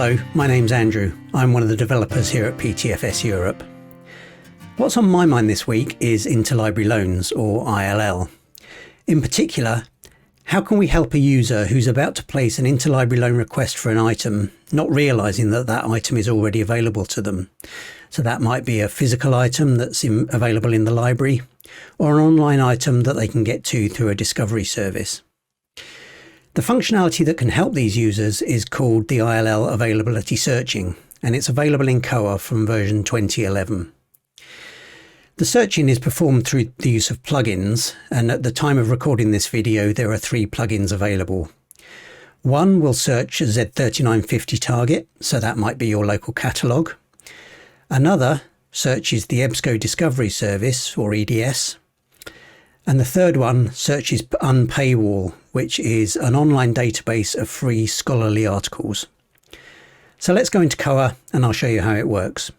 Hello, my name's Andrew. I'm one of the developers here at PTFS Europe. What's on my mind this week is interlibrary loans, or ILL. In particular, how can we help a user who's about to place an interlibrary loan request for an item, not realising that that item is already available to them? So that might be a physical item that's available in the library, or an online item that they can get to through a discovery service. The functionality that can help these users is called the ILL Availability Searching, and it's available in Koa from version 2011. The searching is performed through the use of plugins, and at the time of recording this video there are 3 plugins available. One will search a Z3950 target, so that might be your local catalogue. Another searches the EBSCO Discovery Service, or EDS. And the third one searches Unpaywall, which is an online database of free scholarly articles. So let's go into Koa and I'll show you how it works.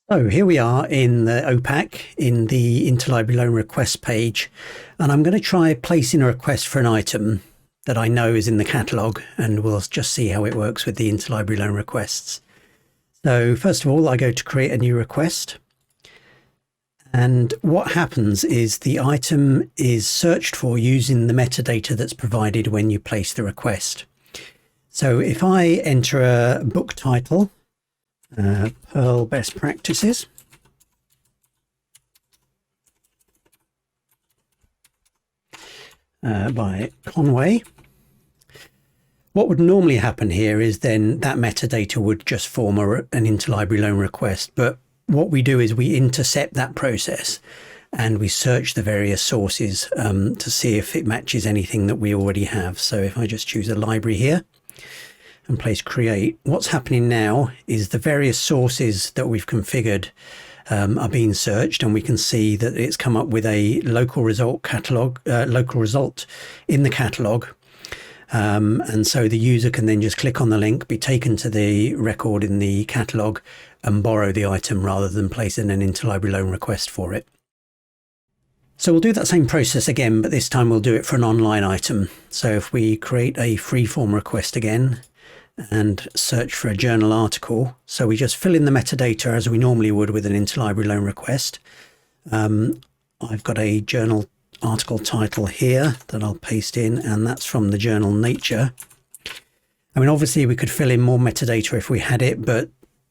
So here we are in the OPAC in the Interlibrary Loan Request page, and I'm going to try placing a request for an item that I know is in the catalogue, and we'll just see how it works with the Interlibrary Loan Requests. So first of all, I go to create a new request. And what happens is the item is searched for using the metadata that's provided when you place the request. So if I enter a book title, Pearl Best Practices, by Conway, what would normally happen here is then that metadata would just form an interlibrary loan request. But what we do is we intercept that process and we search the various sources to see if it matches anything that we already have. So if I just choose a library here and place create, what's happening now is the various sources that we've configured are being searched, and we can see that it's come up with a local result catalog, local result in the catalog. And so the user can then just click on the link, be taken to the record in the catalogue and borrow the item rather than placing an interlibrary loan request for it. So we'll do that same process again, but this time we'll do it for an online item. So if we create a freeform request again and search for a journal article, so we just fill in the metadata as we normally would with an interlibrary loan request. I've got a journal article title here that I'll paste in, and that's from the journal Nature. I mean, obviously we could fill in more metadata if we had it, but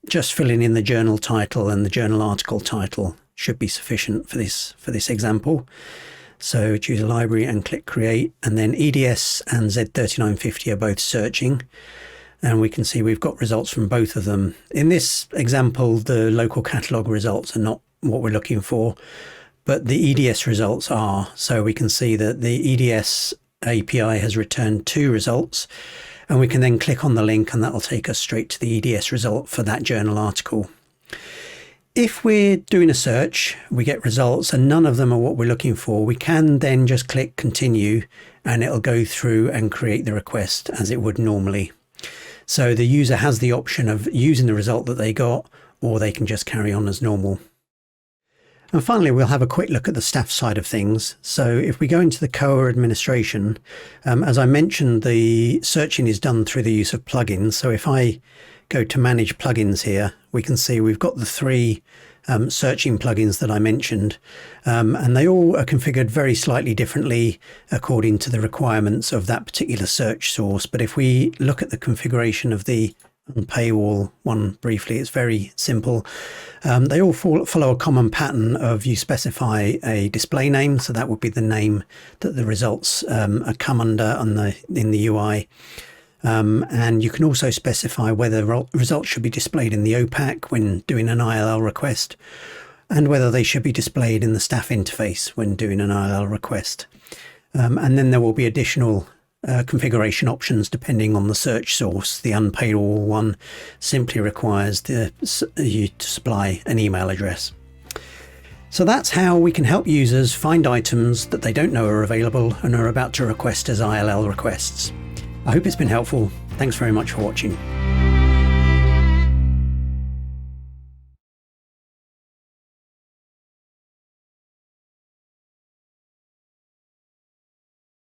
just filling in the journal title and the journal article title should be sufficient for this example. So choose a library and click create, and then EDS and Z3950 are both searching, and we can see we've got results from both of them. In this example, the local catalogue results are not what we're looking for, but the EDS results are. So we can see that the EDS API has returned 2 results, and we can then click on the link and that will take us straight to the EDS result for that journal article. If we're doing a search, we get results and none of them are what we're looking for, we can then just click continue and it'll go through and create the request as it would normally. So the user has the option of using the result that they got, or they can just carry on as normal. And finally, we'll have a quick look at the staff side of things. So if we go into the Koa administration, as I mentioned, the searching is done through the use of plugins. So if I go to manage plugins here, we can see we've got the 3 searching plugins that I mentioned, and they all are configured very slightly differently according to the requirements of that particular search source. But if we look at the configuration of the Paywall one briefly, it's very simple. They all follow a common pattern of you specify a display name, so that would be the name that the results come under in the UI. And you can also specify whether results should be displayed in the OPAC when doing an ILL request, and whether they should be displayed in the staff interface when doing an ILL request. And then there will be additional configuration options depending on the search source. The Unpaywall one simply requires you to supply an email address. So that's how we can help users find items that they don't know are available and are about to request as ILL requests. I hope it's been helpful. Thanks very much for watching.